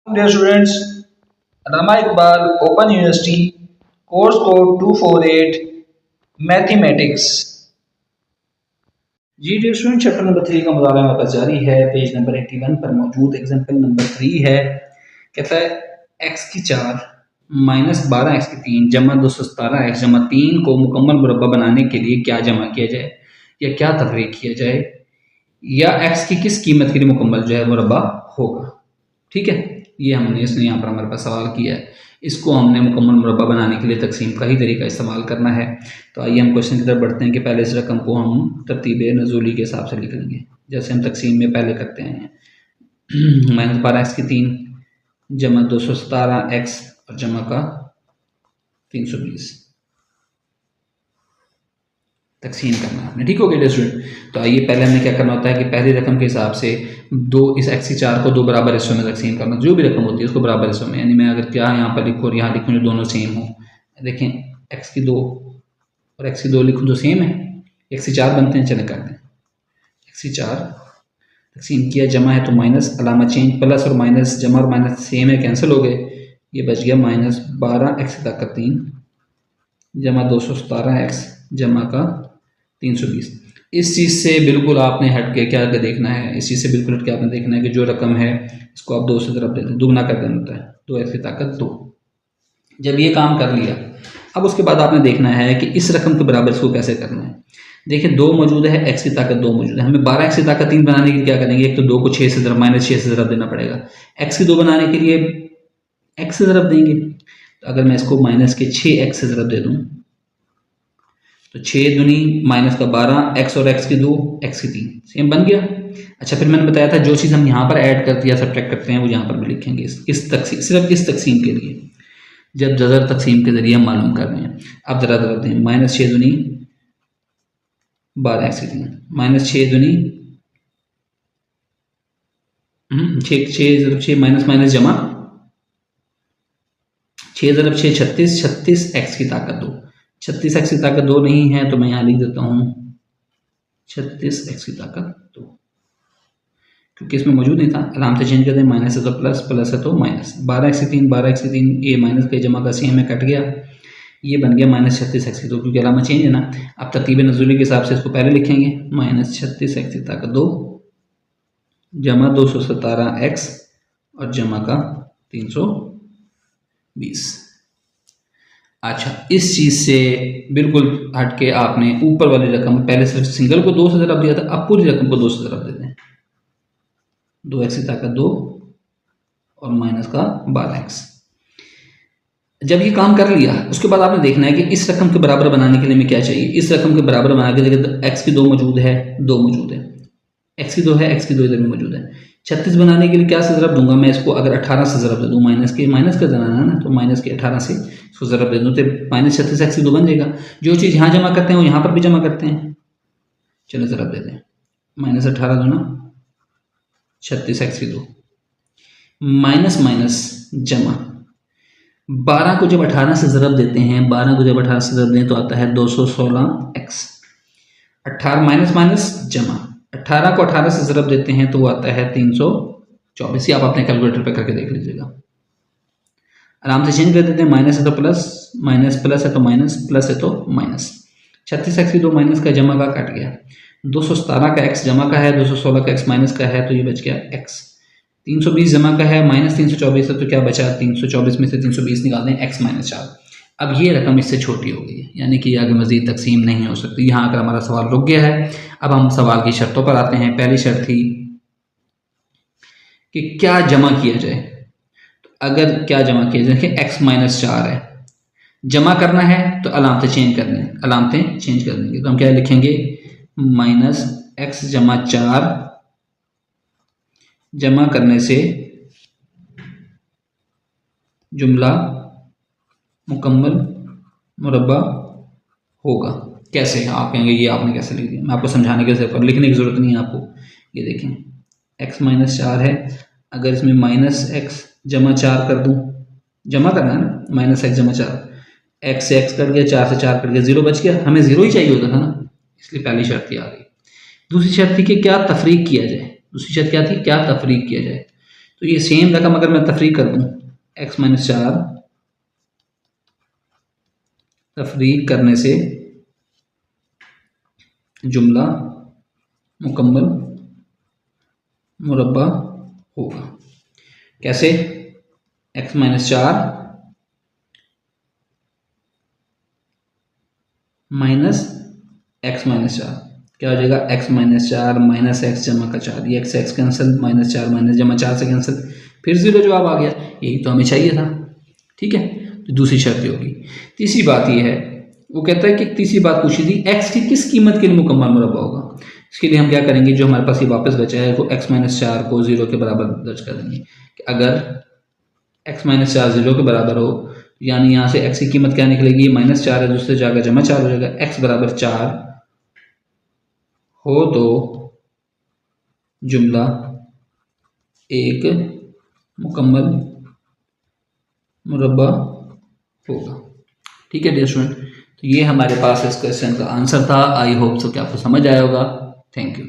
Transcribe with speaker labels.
Speaker 1: Dear students, Allama Iqbal Open University, course code 248, Mathematics. जी dear student, chapter number 3 का मुताला हमारे पास जारी है। Page number 81 पर मौजूद एग्जाम्पल नंबर 3 है। कहता है x की 4 माइनस 12x की 3 जमा 217x जमा 3 को मुकम्मल मुरब्बा बनाने के लिए क्या जमा किया जाए या क्या तफरीक किया जाए, या x की किस कीमत के लिए मुकम्मल जो है मुरब्बा होगा। ठीक है, ये हमने इसने यहाँ पर हमारे पास सवाल किया है। इसको हमने मुकम्मल मुरब्बा बनाने के लिए तकसीम का ही तरीका इस्तेमाल करना है। तो आइए हम क्वेश्चन की तरफ बढ़ते हैं कि पहले इस रकम को हम तरतीब नज़ूली के हिसाब से लिख लेंगे, जैसे हम तकसीम में पहले करते हैं। -12x की 3 जमा 217x और जमा का 320 तकसीम करना है आपने। ठीक हो गया स्टूडेंट। तो आइए पहले हमें क्या करना होता है कि पहली रकम के हिसाब से इस x की 4 को 2 बराबर हिस्सों में तकसीम करना। जो भी रकम होती है उसको बराबर हिस्सों में, यानी मैं अगर क्या यहाँ पर लिखूँ और यहाँ लिखूँ जो दोनों सेम हो। देखें x की 2 और x की 2 लिखूँ जो सेम है, x की 4 बनते हैं। चले कर दें, x की 4 तकसीम किया, जमा है तो माइनस, अलामा चेंज, प्लस और माइनस, जमा और माइनस सेम है, कैंसिल हो गए। ये बच गया -12x की ताकत 3 जमा 217x जमा का 320। इस चीज़ से बिल्कुल आपने हट के क्या देखना है, इस चीज़ से बिल्कुल हट के आपने देखना है कि जो रकम है इसको आप 2 से तरफ देते हैं, दुगना कर देना होता है। 2x की ताकत 2। जब ये काम कर लिया, अब उसके बाद आपने देखना है कि इस रकम के बराबर इसको कैसे करना है। देखिए 2 मौजूद है, x की ताकत 2 मौजूद है। हमें 12x की ताकत 3 बनाने के लिए क्या करेंगे, एक तो 2 को 6 से ज़रब -6 से ज़रब देना पड़ेगा। x की 2 बनाने के लिए x से ज़रब देंगे। तो अगर मैं इसको माइनस के 6x से ज़रब दे दूँ तो 6 दूनी माइनस का 12, x और x की 2, x की 3 सेम बन गया। अच्छा, फिर मैंने बताया था जो चीज़ हम यहाँ पर ऐड करते हैं या सब्ट्रैक्ट करते हैं वो यहाँ पर भी लिखेंगे इस तकसीम, सिर्फ इस तकसीम के लिए, जब ज़र तकसीम के जरिए हम मालूम कर रहे हैं। अब ज़रा दें, -6 दूनी 12 x की 3 -6 दूनी 6 माइनस माइनस जमा 6 ज़रब 6 36, 36 x की ताकत 2। 36 x की ताकत 2 नहीं है तो मैं यहाँ लिख देता हूँ 36 x की ताकत 2, क्योंकि इसमें मौजूद नहीं था। आराम से चेंज कर दें, माइनस है तो प्लस, प्लस है तो माइनस। 12 x की 3 12 x की 3 ये माइनस के जमा का सेम में कट गया, ये बन गया -36 x की 2, क्योंकि अलामा चेंज है ना। अब तरतीब नज़ूली के हिसाब से इसको पहले लिखेंगे, -36 x की ताकत 2 जमा 217x और जमा का 320। अच्छा, इस चीज़ से बिल्कुल हट के आपने ऊपर वाली रकम, पहले सिर्फ सिंगल को 2 से ज़रब दिया था, अब पूरी रकम को 2 से ज़रब देते हैं। 2x की ताकत 2 और माइनस का 12x। जब ये काम कर लिया उसके बाद आपने देखना है कि इस रकम के बराबर बनाने के लिए हमें क्या चाहिए। इस रकम के बराबर बना के देखिए x की 2 मौजूद है, 2 मौजूद है, x की 2 है, x की 2 इधर में मौजूद है। 36 बनाने के लिए क्या से ज़रब दूंगा मैं इसको, अगर 18 से ज़रब दे दूँ, माइनस का बनाना है ना, तो माइनस के 18 से इसको ज़रब दे दूँ तो -36 x की 2 बन जाएगा। जो चीज़ यहाँ जमा करते हैं वो यहाँ पर भी जमा करते हैं। चलो ज़रब देते हैं, -18 दूना 36 x की 2 माइनस माइनस जमा 12 को जब 18 से ज़रब देते हैं, 12 को जब 18 से ज़रब दें तो आता है 216x। 18 माइनस माइनस जमा 18 को 18 से ज़रब देते हैं तो वो आता है 324। आप अपने कैलकुलेटर पे करके देख लीजिएगा। आराम से चेंज कर देते हैं, माइनस है तो प्लस, माइनस प्लस है तो माइनस, प्लस है तो माइनस। 36 x की 2 माइनस का जमा का कट गया, 217 का x जमा का है, 216 का x माइनस का है तो ये बच गया x। 320 जमा का है, -324 है तो क्या बचा, 324 में से 320 निकाल दें, x -4। अब ये रकम इससे छोटी हो गई है, यानी कि आगे मज़ीद तकसीम नहीं हो सकती। यहाँ आकर हमारा सवाल रुक गया है। अब हम सवाल की शर्तों पर आते हैं। पहली शर्त थी कि क्या जमा किया जाए। तो अगर क्या जमा किया जाए, देखिए x -4 है, जमा करना है तो अलामतें चेंज कर दें, अलामतें चेंज कर देंगे। तो हम क्या लिखेंगे, -x जमा 4 जमा करने से जुमला मुकम्मल मुरब्बा होगा। कैसे, आप कहेंगे ये आपने कैसे लिख दिया, मैं आपको समझाने के लिए, लिखने की ज़रूरत नहीं है आपको। ये देखें x -4 है, अगर इसमें -x जमा 4 कर दूं, जमा करना है ना, -x जमा 4, x से x कट गया, 4 से 4 कट गया, 0 बच गया। हमें 0 ही चाहिए होता था ना, इसलिए पहली शर्त आ गई। दूसरी शर्त थी कि क्या तफरीक किया जाए। दूसरी शर्त क्या थी, क्या तफरीक किया जाए। तो ये सेम रकम अगर मैं तफरीक कर दूँ, x माइनस 4 तफरीक करने से जुमला मुकम्मल मुरब्बा होगा। कैसे? x minus 4 minus x minus 4 क्या हो जाएगा? x माइनस 4 माइनस एक्स जमा का 4, ये x कैंसिल, माइनस 4 माइनस जमा 4 से कैंसिल, फिर 0 जवाब आ गया। यही तो हमें चाहिए था। ठीक है, तो दूसरी शर्त ये होगी। तीसरी बात ये है, वो कहता है कि तीसरी बात पूछी थी, x की किस कीमत के लिए मुकम्मल मुरब्बा होगा। इसके लिए हम क्या करेंगे, जो हमारे पास ये वापस बचा है वो x माइनस 4 को 0 के बराबर दर्ज कर देंगे कि अगर x माइनस 4 0 के बराबर हो, यानी यहाँ से x की कीमत क्या निकलेगी, माइनस 4 है, दूसरे जगह जमा 4 हो जाएगा। x बराबर 4 हो तो जुमला एक मुकम्मल मुरब्बा होगा। ठीक है डियर स्टूडेंट, तो ये हमारे पास इस क्वेश्चन का आंसर था। आई होप सो कि आपको समझ आया होगा। Thank you.